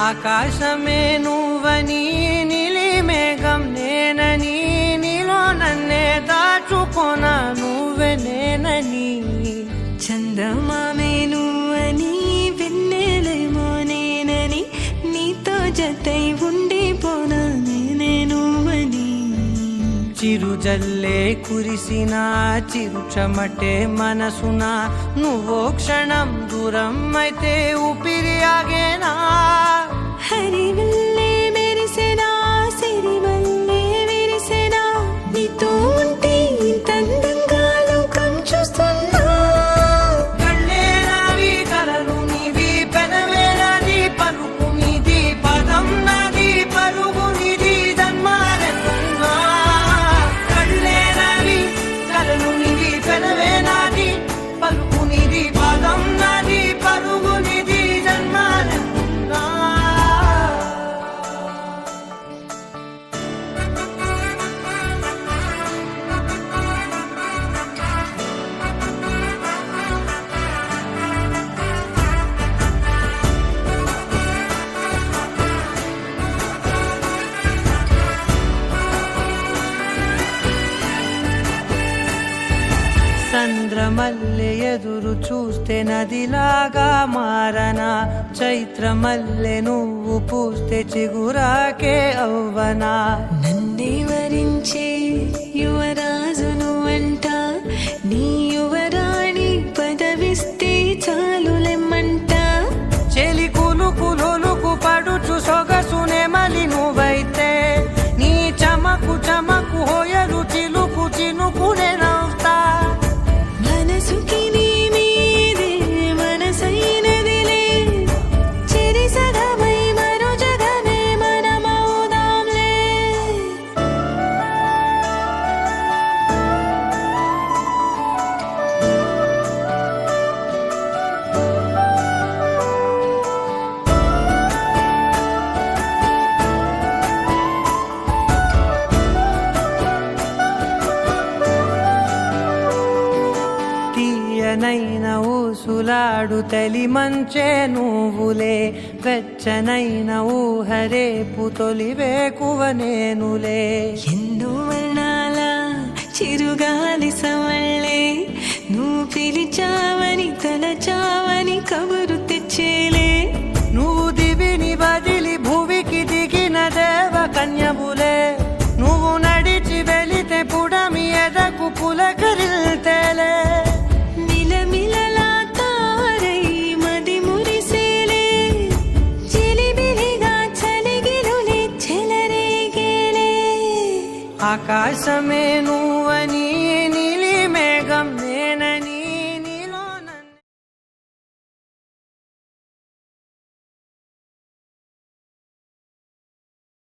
ఆకాశమే నువ్వని నీలి మేఘం నేనని నీలో నన్నే దాచుకొన నువ్వే నేనని చందమామే నువ్వని వెన్నెలేమో నేనని నీతో జతై ఉండిపోనా నేనే నువ్వని చిరుజల్లే కురిసిన చిరుచమటే మనసున నువ్వో క్షణం దూరం అయితే ఊపిరి ఆగేనా హరివల్లే మెరిసెనా సిరివల్లే విరిసెనా నీతో ఉంటే ఇంతందంగా లోకం చూస్తున్నా కళ్ళే నావి కలలు నీవి పెదవే నాది పలుకు నీది పదం నాది పరుగు నీది జన్మాలెన్నున్నా కళ్ళే నావి కలలు నీవి పెదవే నాది పలుకు నీది పదం నాది పరుగు నీది జన్మాలెన్నున్నా చంద్రమల్లె ఎదురు చూస్తే నదిలాగా మారనా చైత్రమల్లె నువ్వు పూస్తే చిగురాకే అవ్వనా నన్నే వరించే యువరాజు నువ్వంట నీ యువరాణి పదవిస్తే చాలులెమ్మంట చెలి కులుకు పడుచు సొగసునే మలి నువ్వైతే నీ చమకు చమకు హోయలు చిలుకు చినుకునే నవ్వుతా మనసుకి నీ మీదే మనసైనదిలే చెరి సగమై మరో జగమే మనమవుదాంలే తీయనైన ఊసులాడు తలి మంచే నువ్వులే వెచ్చనైన ఊహరేపు తొలి వేకువ నేనులే ఎన్నో వర్ణాల చిరుగాలి సవళ్ళే నువ్వు పిలిచావని తలచావని కబురు తెచ్చేలే నువ్వు దివిని బదిలి భువికి దిగిన దేవ కన్యబులే నువ్వు నడిచి వెళితే పుడమి ఎదకు పులకరిల్తేలే మిలమిలలా తారై మది మురిసేలే చిలిబిలిగా చలిగిలులే చెలరేగేలే ఆకాశమే